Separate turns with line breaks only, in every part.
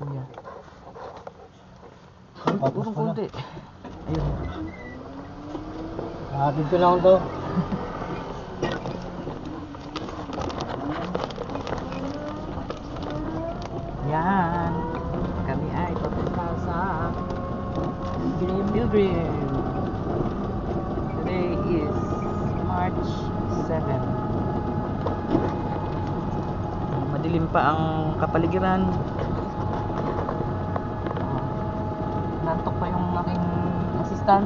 Kuya. Urong konti. Ayun.
Dito na ako to.
Yan. Kami ay papunta sa Pilgrim. Today is March 7. Madilim pa ang kapaligiran. Nantok pa yung aking assistant.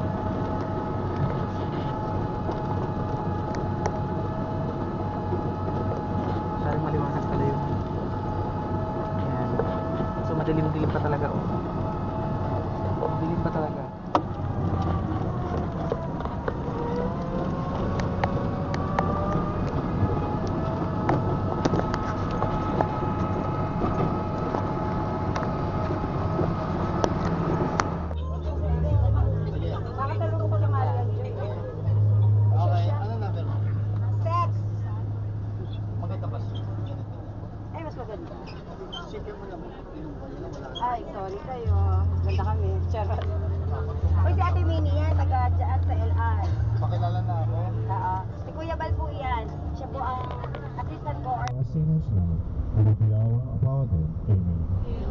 Sorry, maliwanag pala yun. Ayan. So madilim-dilim pa talaga. Oh. Madilim pa talaga.
Ay, sorry kayo. Ganda kami. Charot. Uy, si Ate Minnie yan. Taga dyan sa LR.
Pakilala na ako.
Oo. Si Kuya Bal po yan. Siya po ang assistant ko.
Sinners now, and at the hour of our death. Amen.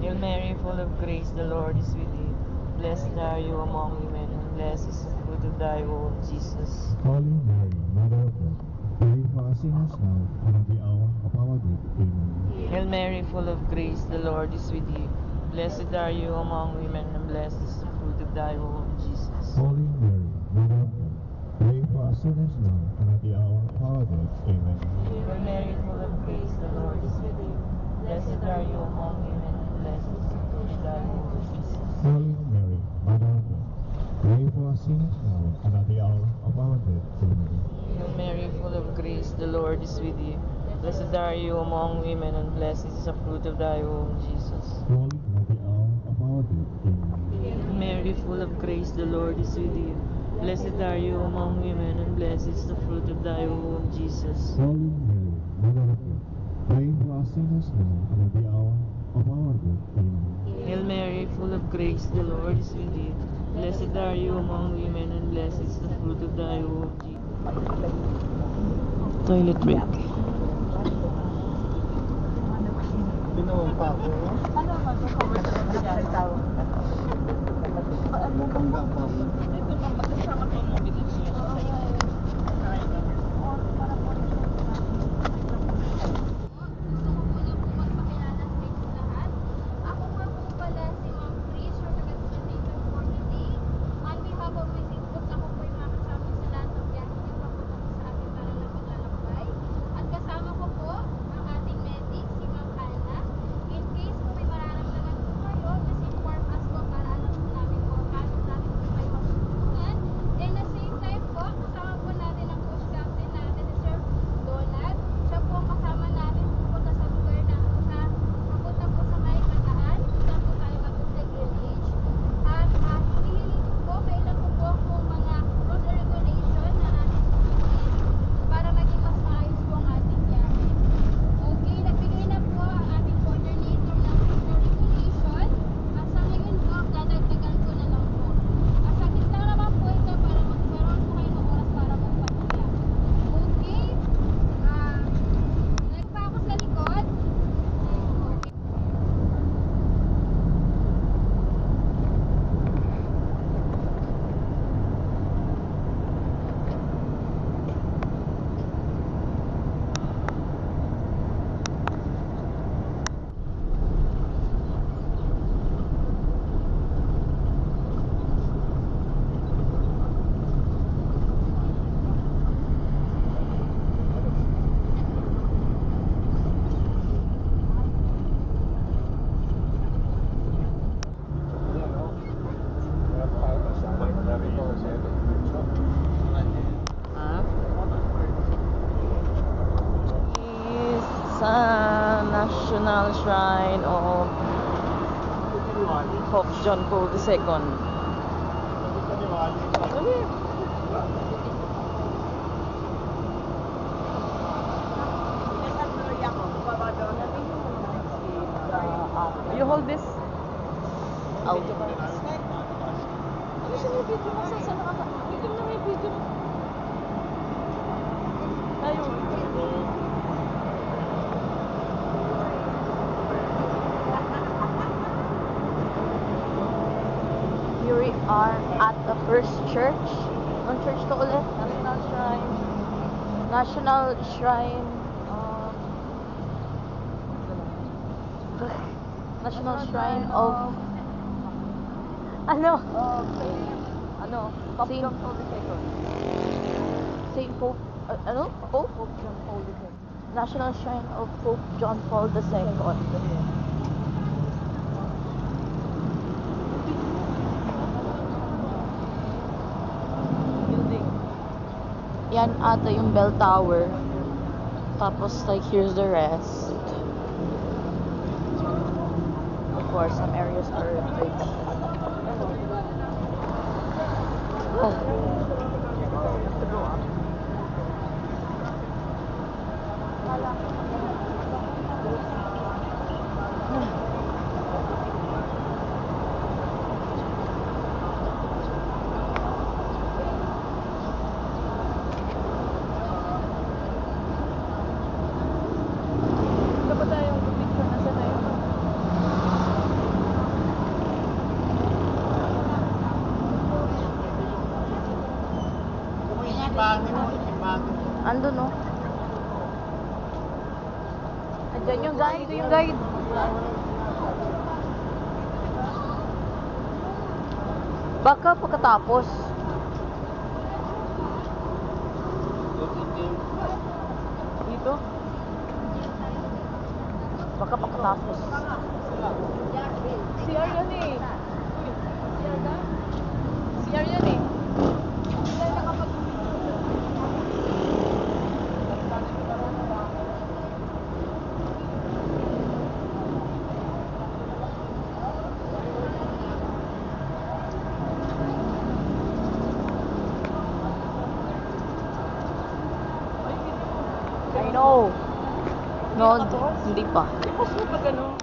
Hail Mary, full of grace, the Lord is with you. Blessed are you among women, and blessed is the fruit of thy womb, Jesus.
Holy Mary, Mother of God, pray for us sinners now, and at the hour of our death. Amen.
Hail Mary, full of grace, the Lord is with you. Blessed are you among women, and blessed is the fruit of thy womb, Jesus.
Holy Mary, Mother of God, pray for us sinners now, and at the hour of our death. Amen.
Hail Mary, full of grace, the Lord is with you. Blessed are you among women, and blessed is the fruit of thy womb, Jesus.
Holy Mary, Mother of God, pray for us sinners now, and at the hour of our death. Amen.
Hail Mary, full of grace, the Lord is with you. Blessed are you among women, and blessed is the fruit of thy womb, Jesus.
Holy, and at the hour of our death. Amen.
Hail Mary, full of grace, the Lord is with you. Blessed are you among women, and blessed is the fruit of thy womb, Jesus.
Holy Mary, Mother of God, pray for us sinners now, and at the hour of our death. Amen.
Hail Mary, full of grace, the Lord is with you. Blessed are you among women, and blessed is the fruit of thy womb, Jesus. Toilet break.
Binuong pa ako.
Ano ba? Nagtawag.
Bangga pa ako.
Ako nga po pala si Ma'am Chris, your taga-destination for today. On behalf of my Facebook, ako po yung makasama sa lahat ng biyahe niyo papunta po sa ating para lang maglalakbay. At kasama ko po ang ating medic, si Ma'am Ana. In case po may mararamdaman po kayo, just inform us po para alam po namin po paano natin po kayo matutulungan. And at the same time po, kasama po natin ang coach captain natin, si Sir Donald. Siya po ang kasama natin pupunta sa lugar na papunta po sa may Kataan. Saan po tayo mag-pilgrimage. At hinihiling ko po, kailan ko po kung mga rules and regulation na natin susundin para maging mas maayos po ang ating biyahe. Okay, nagbigay na po ang ating coordinator ng rules and regulation. At sa ngayon po, dadagdagan ko na lang po. At sakit lang naman po ito para magkaroon po kayo ng oras para magpahinga. Okay? Nagpa ako sa likod. Okay.
Is sa National Shrine of Pope John Paul II. You hold this. out. Ano siya yung video? Saan nakaka... Video na may video. Tayo. Here we are at the first church. Anong church to ulit? National Shrine. National Shrine. National Shrine of... Ano? Pope John Paul II. Saint Pope... ano? Pope? Pope John Paul II. National Shrine of Pope John Paul II. Yan ata yung bell tower. Tapos like here's the rest. Of course, some areas are big. Ando no? Andyan yung guide. Ito yung guide. Baka pagkatapos. Dito? Baka pagkatapos. CR yan eh. CR yan eh. No. No, hindi pa. Tapos mo pag ano?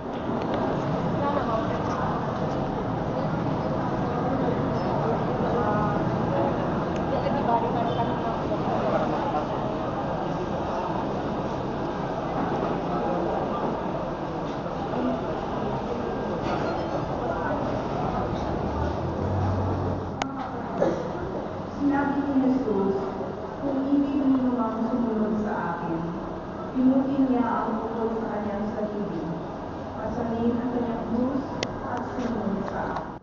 Sinabi ni Jesus, kung hindi ninyo ang sumunod sa akin, pinutin niya ang bukod sa kanyang sarili, pasanin ang kanyang krus at sumunod sa akin.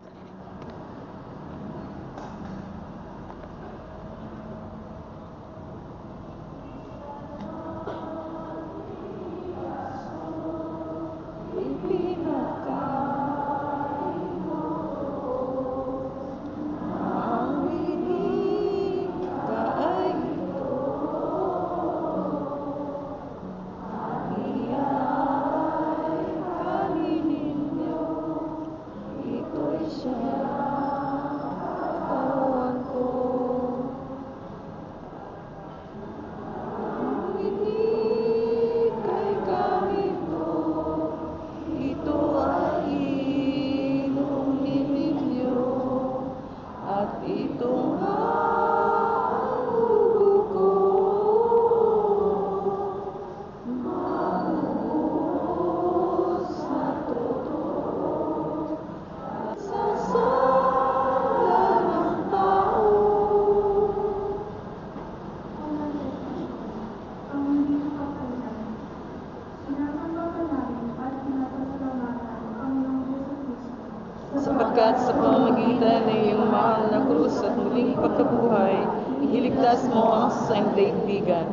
Sapagkat sa pamamagitan ng iyong mahal na krus at muling pagkabuhay, iligtas mo ang sandaigdigan.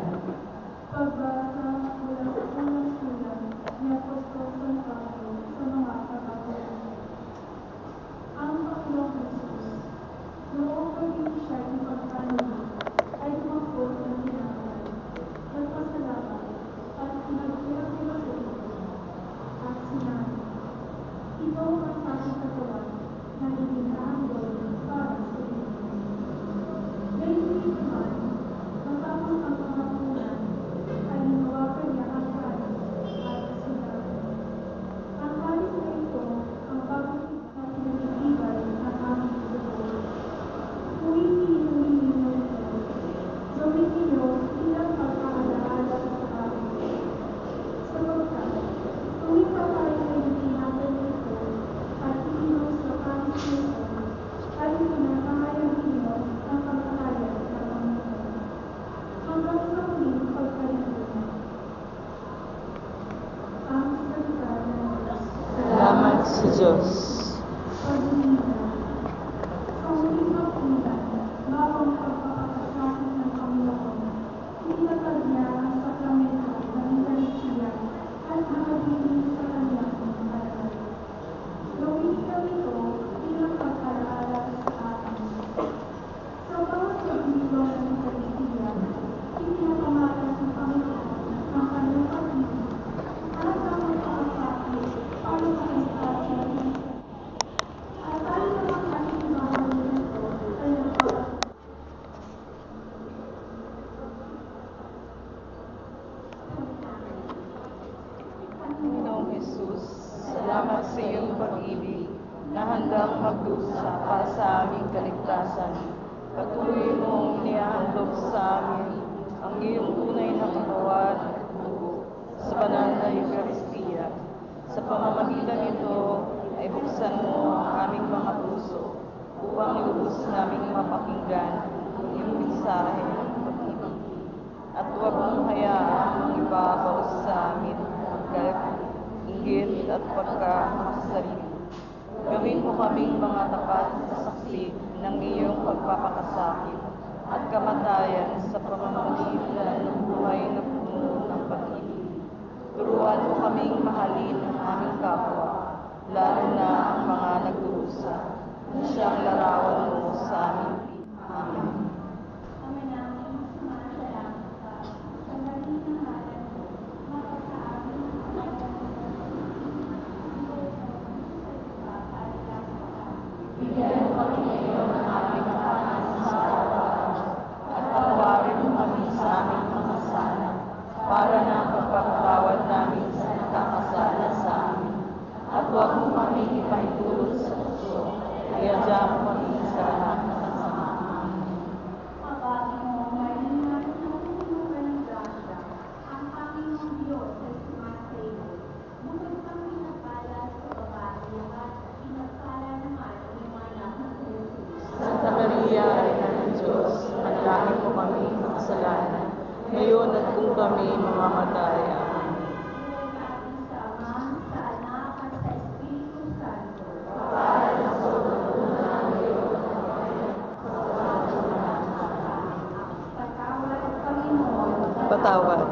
Pagbasa mula sa unang sulat ni Apostol San Pablo sa mga kapatid. Ang Panginoong Jesus, noong paging siya ng pagkaluwi, ay tumakot ng tinapay, nagpasalamat at pinagtira-tira sa ito, at sinabi, ito ang aking katawan na itinahangol para sa inyo. Gayun naman, matapos ang pangapunan, ay pag-ibig. Sa huling kapunan, bago ang pagpapakasakit ng Panginoon, inilagay niya ang sakramento ng Eucharistia at nakabilis sa kanyang altar. Gawin niya ito bilang pagpalaala sa atin. Sa bawat paglilong ng Eucharistia, ipinapamalas ng Panginoon ang kanyang pag-ibig at ang pagpapakasakit para sa kaligtasan. At tayo naman ating gawin ito ay
Panginoong Jesus, salamat sa iyong pag-ibig na handang magdusa para sa aming kaligtasan. Patuloy mong inihahandog sa amin ang iyong tunay na katawan at dugo sa banal na Eucharistia. Sa pamamagitan nito ay buksan mo ang aming mga puso upang lubos naming mapakinggan ang iyong mensahe ng pag-ibig. At huwag mong hayaang ibabaw sa amin ang inggit at pagkamakasarili. Gawin mo kaming mga tapat na saksi ng iyong pagpapakasakit at kamatayan sa pamamagitan ng buhay na puno ng pag-ibig. Turuan mo kaming mahalin ang aming kapwa, lalo na ang mga nagdurusa, na siyang larawan mo sa amin. Amen.
Ama namin, sumasalamat ka. Sa galing ng ngalan mo, mapagkaamin ang kapatid
Bigyan mo kami ngayon ng aming kanin sa araw-araw at patawarin mo kami sa aming mga sala para na ang pagpapatawad namin sa nagkakasala sa amin. At huwag mo kami ipahintulot sa puso, kaya diyan mo kami sa lahat ng kasamaan.
Mabati mo, ngayon natin ang puno ng grasya, ang Panginoong Diyos ay sumasayo. Bukod pang pinagpala sa babae at pinagpala naman ang iyong anak na si Jesus.
Santa Maria, Ina ng Diyos, manalangin mo kami makasalanan, ngayon at kung kami mamamatay. Amen.
Buhay natin sa Ama, sa Anak, at sa Espiritu Santo. Patawad, Panginoon.
Patawad.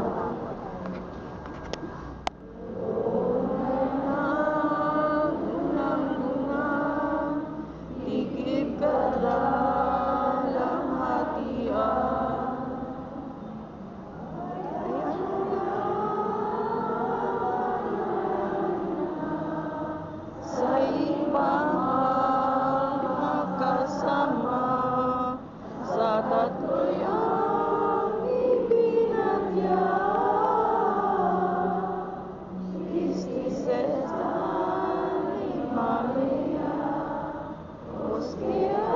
Tikip ka dalang hatian. Sa ibang makasama sa tatloy ang ipinadya. Christi Cesar y Maria, Osquia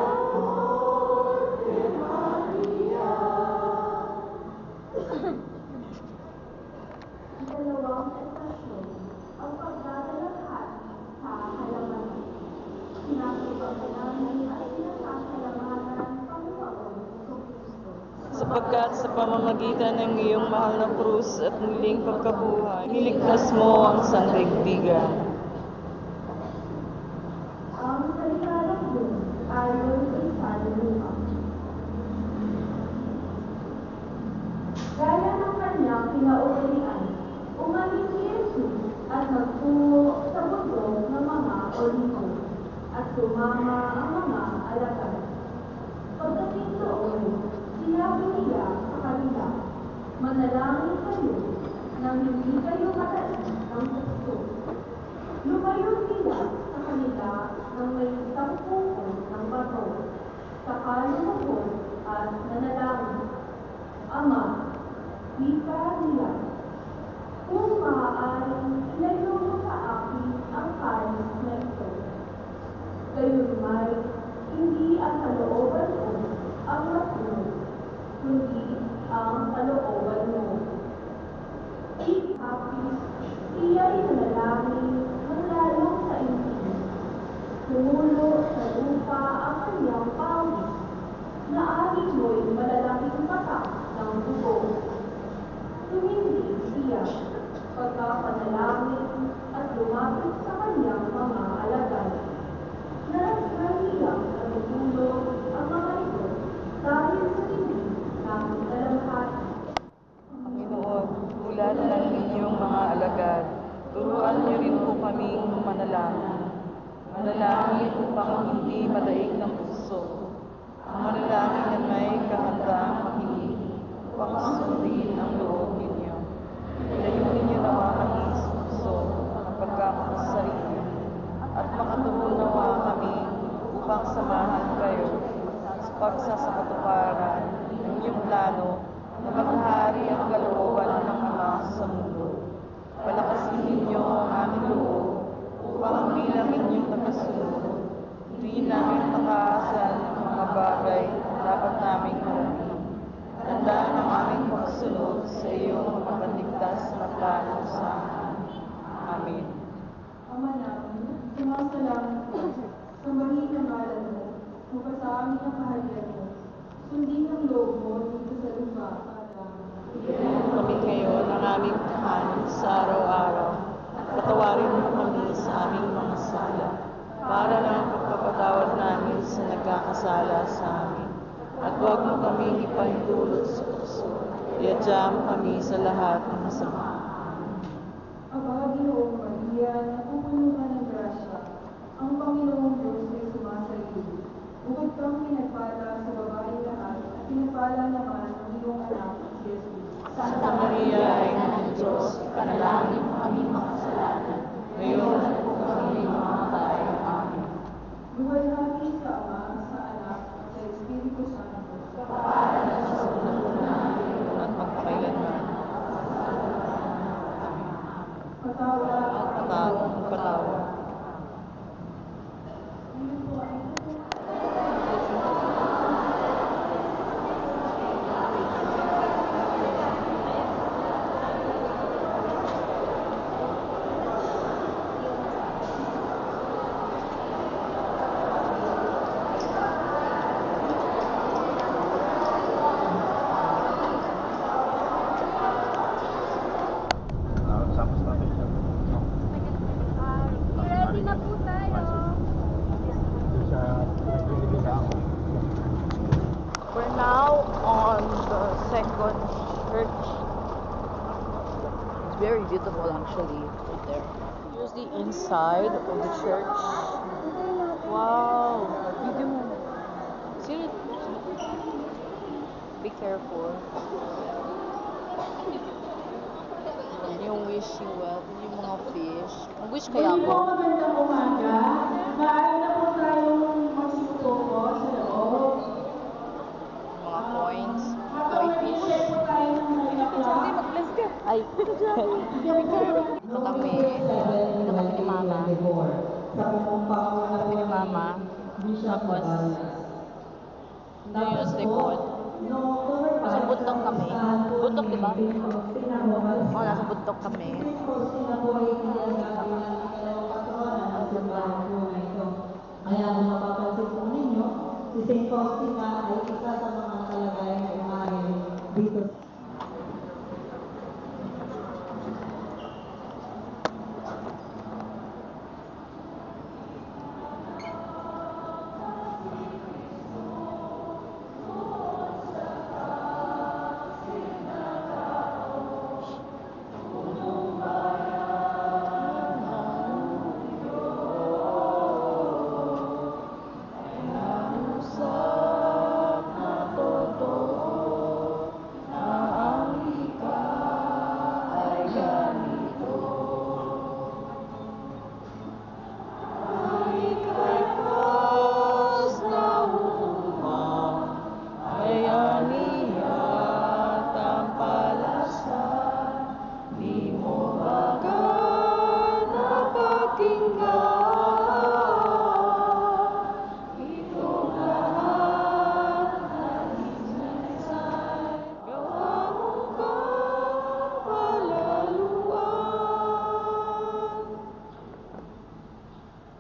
de Maria.
Dalawang estasyon ang pagdadalahati sa halaman. Pinapagpapalaman at pinasasalamatan ang Panginoon Jesucristo.
Sapagkat sa pamamagitan ng iyong mahal na krus at muling pagkabuhay, niligtas mo ang sandaigdigan.
Ang salita ng Diyos ayon kay San Lucas. Gaya ng kanyang kinaugalian, umalis si Jesus at nagtungo sa bundok ng mga Olivo at sumama ang mga alagad. Pagdating doon, sinabi niya sa kanila, manalangin kayo nang hindi kayo matais ng puso. Lumayo sila sa kanila ng may isang puko ng bato, saka lumubog at nanalangin. Ama, wika nila, kung maaaring ilayo mo sa akin ang kalis na ito. Gayunmay, hindi ang kalooban ko ang masunod, kundi ang kalooban mo. Ikapis, iya'y nanalangin ng lalong sa inyo. Tumulo sa lupa ang kanyang pawis, na aking mo'y malalaking mata ng dugo. Tumindi siya, pagkapanalangin at lumapit sa kanyang mga alagad.
manalangin upang hindi madaig ng puso. Ang manalangin na may kahandang makinig upang sundin ang loob ninyo. Layunin ninyo na mamahis sa puso ang pagkamakasarili at makatuon nawa kami upang samahan kayo sa pagsasakatuparan ng inyong plano na maghari ang kalooban ng Ama sa mundo. Palakasin ninyo ang aming loob upang bilang inyong nakasunod, hindi namin takasan ang mga bagay na dapat naming gawin. Tandaan ang aming pagsunod sa iyong mapagligtas na plano sa amin. Amen.
Ama namin, sumasalamat ko sa mali na ngalan mo, upang sa amin ang kaharian mo. Sundin ang loob mo dito sa lupa para
Bigyan mo kami ngayon ang aming kahanin sa araw-araw. Patawarin mo kami sa aming mga sala, para ng pagpapatawad namin sa nagkakasala sa amin. At huwag mo kami ipahintulot sa puso. Iadya mo kami sa lahat ng masama.
Aba, Ginoong Maria, napupuno ka ng grasya. Ang Panginoong Diyos ay sumasayo. Bukod kang pinagpala sa babaeng lahat, at pinagpala naman ang iyong anak, si Jesus.
Santa Maria, Ina ng Diyos, panalangin mo kami makasalanan, ngayon at kung kami mamatay. Amen.
Luwalhati sa Ama, sa Anak, at sa Espiritu Santo.
At magpakailanman.
Patawad.
Patawad.
Ready na po tayo.
We're now on the second church. It's very beautiful actually, right there. Here's the inside of the church. Wow! Video mo. See it? Be careful. Yung wish you well, yung mga fish. Mag-wish kaya ako.
Magandang umaga. Maaari na po tayong magsusuko sa loob.
Mga coins, koi fish.
Po tayo ng
mag-bless ka. Ay, dito kami. Dito kami ni Mama. Kami ni Mama. Tapos, doon yung sa likod. Nasa bundok kami. Bundok, di ba? Oo, nasa bundok kami.
Kaya kung mapapansin po ninyo, si St. Faustina ay isa sa mga kalagayan ng umahin dito.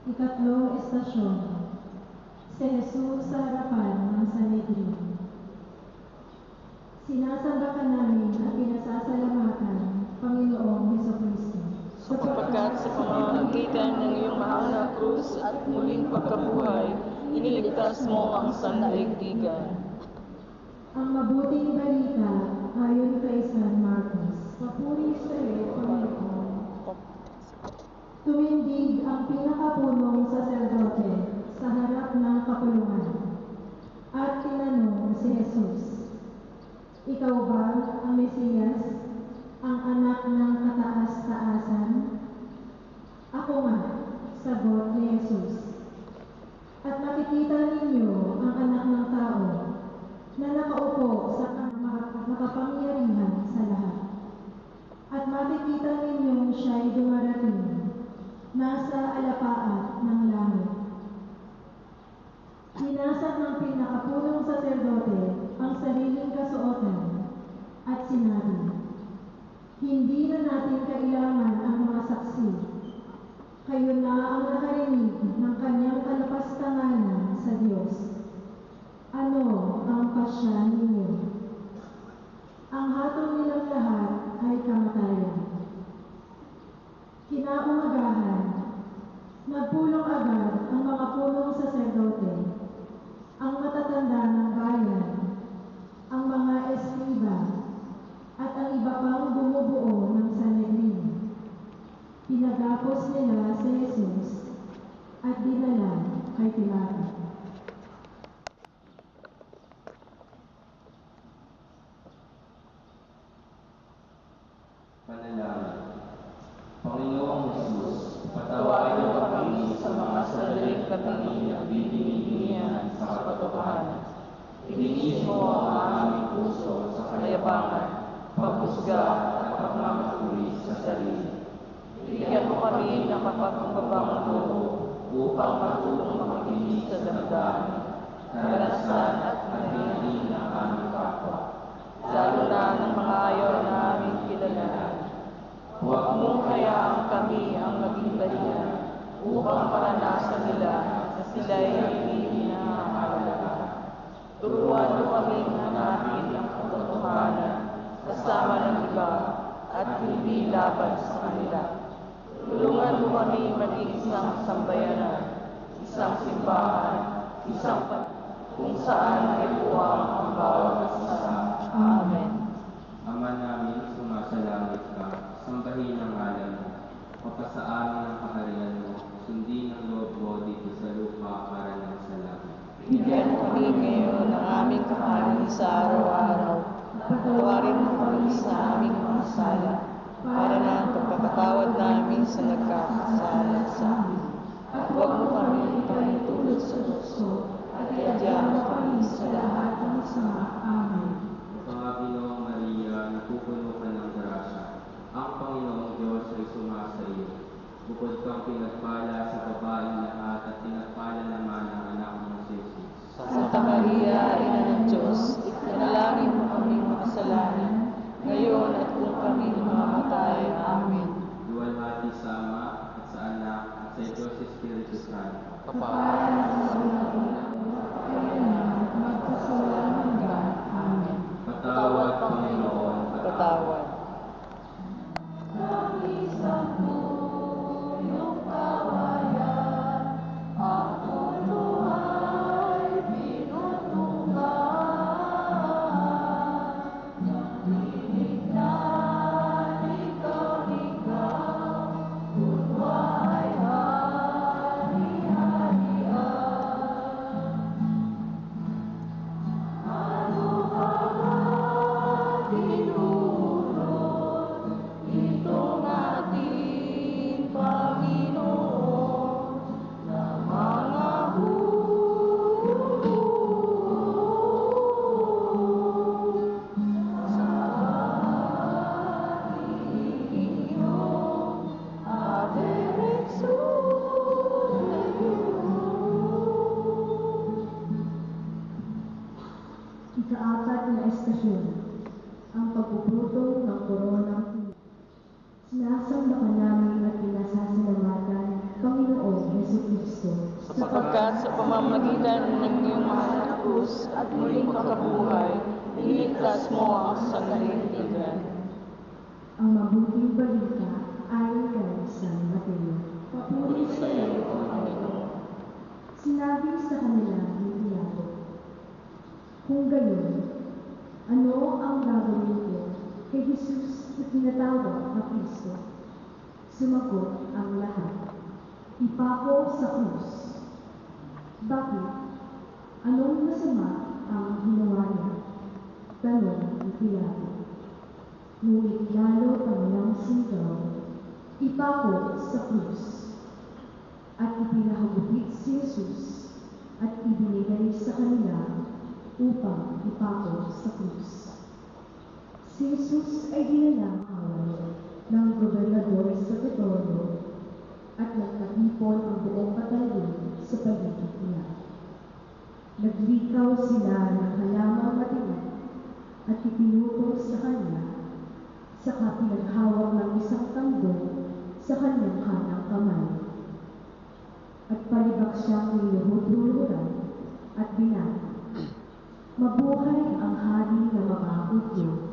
Ikatlong estasyon, si Jesus sa harapan ng Sanhedrin. Sinasamba ka namin at pinasasalamatan, Panginoong Hesukristo.
Sapagkat sa pamamagitan ng iyong mahal na krus at muling pagkabuhay, iniligtas mo ang sandaigdigan.
Ang mabuting balita ayon kay San Marcos. Papuri sa iyo, Panginoon. tumindig ang pinakapunong saserdote sa harap ng kapulungan at tinanong si Jesus, "Ikaw ba ang Mesiyas, ang anak ng kataas-taasan?" "Ako nga," sagot ni Jesus. "At makikita ninyo ang anak ng tao na nakaupo sa makapangyarihan sa lahat. At makikita ninyong siya'y dumarating, nasa alapaat ng langit." Hinasad ng pinakapunong saserdote ang sariling kasuotan at sinabi, "Hindi na natin kailangan ang mga saksi. Kayo na ang nakarinig ng kanyang kalapastanganan sa Diyos. Ano ang pasya ninyo? Ang hatol nilang lahat ay kamatayan." Kinaumagahan, nagpulong agad ang mga punong saserdote, ang matatanda ng bayan, ang mga eskriba, at ang iba pang bumubuo ng Sanhedrin. Pinagapos nila si Jesus at dinala kay Pilato.
Panalangin. Panginoong Jesus, patawarin mo kami sa mga sandaling kami na bibigyan sa katotohanan. Ilinis mo ang aming puso sa kayabangan, paghusga at pagmamasuri sa sarili. Bigyan mo kami ng mapagkumbabang loob upang matulong makikinig sa damdamin, karanasan at nangyayari ng aming kapwa, lalo na ng mga ayaw namin kilalanin. Huwag mong hayaang kami ang maging dahilan upang maranasan nila na sila'y hindi nakakalaga. Turuan mo kami hanapin ang katotohanan kasama ng iba at hindi laban sa kanila. Tulungan mo kami maging isang sambayanan, isang simbahan, isang kung saan ay buwang ang bawat isa. Amen.
Ama namin, sumasalangit ka, sambahin ang ngalan mo. Mapasaamin ang kaharian mo, sundin ang loob mo dito sa lupa para ng sa langit.
Bigyan mo kami ngayon ng aming kakanin sa araw-araw. Patawarin mo kami sa aming mga sala, para na ang pagpapatawad namin sa nagkakasala sa amin. At huwag mo kami pahintulot sa tukso, at iadya mo kami sa lahat ng masama. Amen.
Panginoong Maria, napupuno ka ng grasya. Ang Panginoong Diyos ay sumasa iyo. Bukod kang pinagpala sa babaeng lahat at pinagpala naman ang anak mong si Jesus.
Santa Maria, Ina ng Diyos, ipanalangin mo kami makasalanan, ngayon at kung kami mamamatay. Amen.
Luwalhati sa Ama at sa Anak at sa Diyos Espiritu Santo.
Amen.
Patawad, Panginoon,
Patawad.
Ika-apat na estasyon, ang pagpuputong ng koronang pili. Sinasamba ka namin at pinasasalamatan, Panginoong Jesucristo,
Sapagkat sa pamamagitan ng iyong mahal na krus at muling pagkabuhay, iniligtas mo ang sanglibutan.
ang mabuting balita ayon kay San Mateo.
Papuri sa iyo, Panginoon.
Sinabi sa kanila ni Pilato, "Kung gayon, ano ang gagawin ko kay Jesus na tinatawag na Kristo?" Sumagot ang lahat, ipako sa krus. Bakit? Anong masama ang ginawa niya? Tanong ni Pilato. Ngunit lalo kanilang sigaw, ipako sa krus. At ipinahagupit si Jesus at ibinigay sa kanila upang ipako sa krus. Si Jesus ay dinalang away ng gobernador sa Pretorio at nagtagipon ang buong batalyon sa paligid niya. Naglikaw sila ng halamang matinik at ipinutol sa kanya, saka pinaghawak ng isang tandog sa kanyang kanang kamay. At palibak siyang niluhod-huluran at binata, mabuhay ang hari ng mga Hudyo.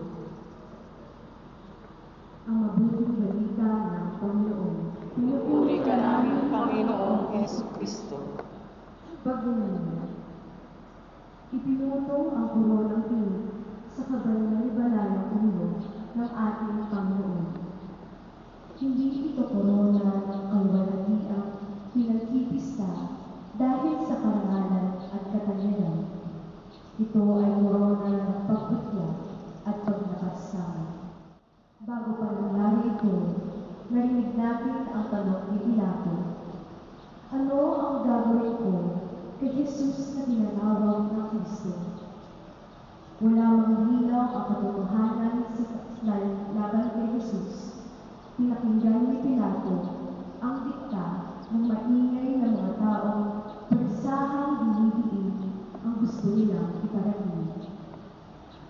Ang mabuting balita ng Panginoon.
Pinupuri ka namin, Panginoong Jesucristo.
Pagdunay. Ipinutong ang koronang tinik sa kabalay-balayang ulo ng ating Panginoon. Hindi ito korona ng kaluwalhatiang pinagkipista dahil sa karangalan at katanyagan. Ito ay korona ng pagbutya at pagnakasama. Bago pa nangyari ito, narinig natin ang tanong ni Pilato, ano ang gagawin ko kay Jesus na tinatawag ng Kristo? Wala mang linaw ang katotohanan sa laban kay Jesus. Pinakinggan ni Pilato ang dikta ng maingay na mga taong pagsahang dinidiin ang gusto nilang iparating.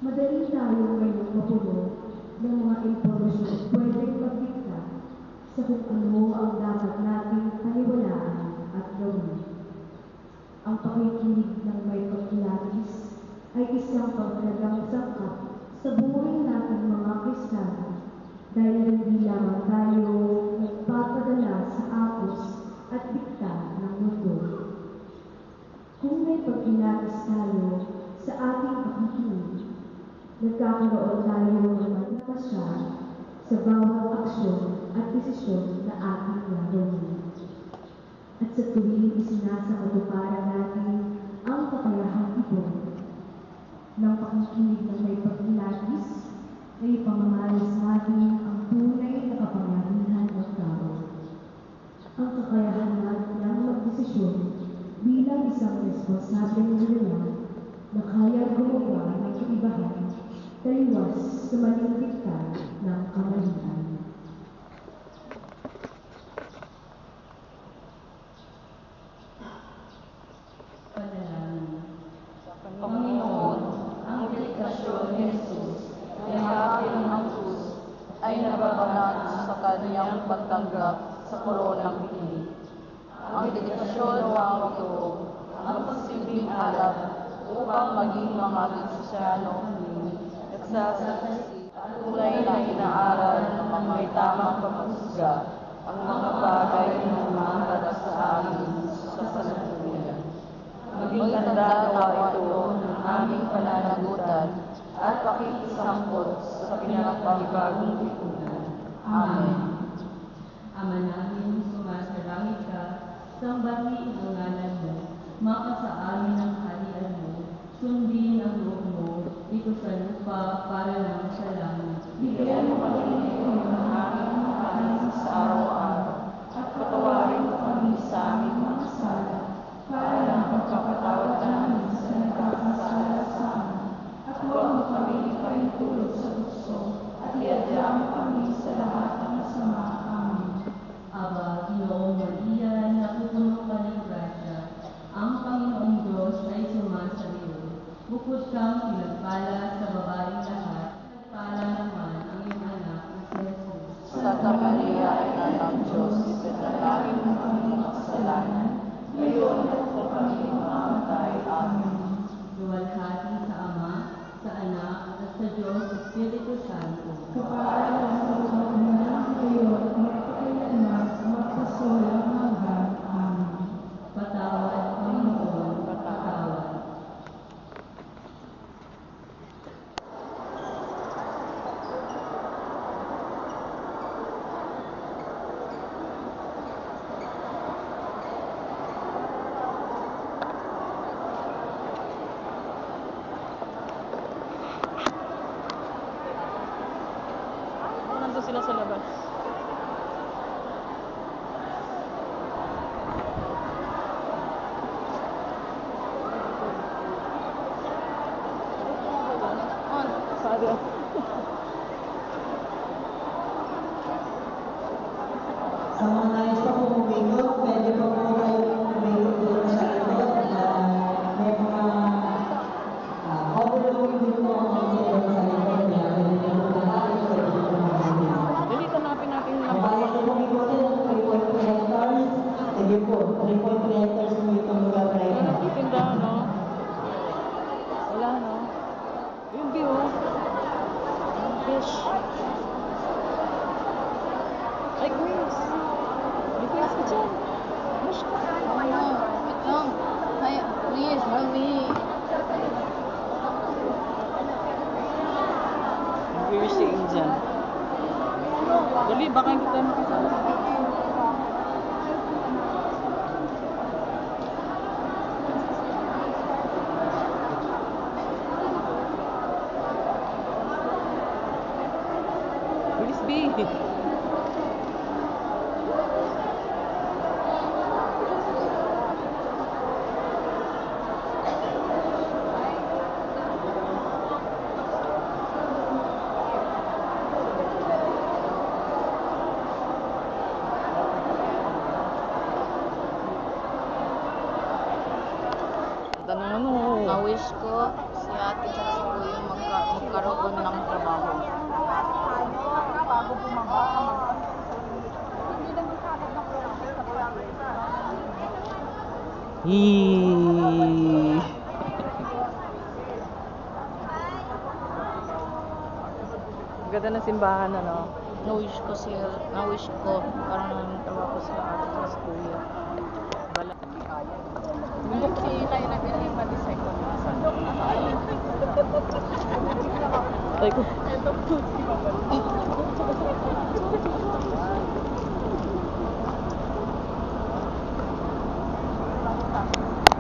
Madali tayo ngayong mapuno ng mga impormasyon pwedeng magdikta sa kung ano ang dapat nating paniwalaan at gawin. Ang pakikinig ng may pagkilabis ay isang pagkalagang sangkap sa buhay nating mga Kristiyano dahil hindi lamang tayo nagpapadala sa apos at dikta ng mundo. Kung may pagkilabis tayo sa ating pakikinig, nagkakaroon tayo ng magpasya sa bawat aksyon at desisyon na ating gagawin. At sa tuwing isinasakatuparan natin ang kakayahang ito ng pakikinig ng may pagkilabis, ay pamamalas natin ang tunay na kapangyarihan ng tao. Ang kakayahan natin ng magdesisyon bilang isang responsableng nilalang na kaya gumawa ng kaibahan taliwas sa maling dikta ng kamalian.
Panalangin. Panginoon, ang dedikasyon ni Jesus na aking ang krus ay nababanat sa kanyang pagtanggap sa koronang tinik. Ang dedikasyon ng ito ang pagsilbing alab upang maging mga Kristiyano nagsasaksi at tunay na inaaral ng mga may tamang pagsusga ang mga bagay na umaharap sa amin sa kasalukuyan. Maging tanda ito ng aming pananagutan at pakikisangkot sa pinapagibagong lipunan. Amen.
Ama namin, sumasalangit ka, sambahin ang ngalan mo, makasa amin ang kaharian mo, sundin ang loob mo, dito sa lupa para lang sa langit.
Bigyan mo kami ng aming kanin sa araw-araw at patawarin mo kami sa aming mga sala para lang pagpapatawad namin sa nagkakasala sa amin. At huwag mo kami paintulot sa tukso at iadya mo kami sa lahat ng masama. Amen.
Aba, Ginoong Maria, napupuno ka ng grasya, ang Panginoong Diyos ay sumasayo. Bukod kang pinagpala sa babaeng lahat, nagpala naman ang iyong anak na si Jesus.
Santa Maria, Ina ng Diyos, ipanalangin mo kami ng kasalanan, ngayon at kung kami mamamatay. Amen.
Luwalhati sa Ama, sa Anak, at sa Diyos Espiritu Santo.
Kapag ang pagkakulang kayo at magpakailanman magpasulang hanggang. Amen.
Patawad, Panginoon, patawad.
dyan. Dali, baka hindi tayo makasama. Bilis, B. Tanong ano?
Na-wish ko si ate at si kuya magkaroon ng trabaho. Bago bumaba. Hindi naman kagad na progress sa pagkakas.
Eee. Ang ganda ng simbahan, ano?
Na-wish ko parang trabaho sa ate at si kuya.
Hindi tayo nag-iwan ni second. Tay ko.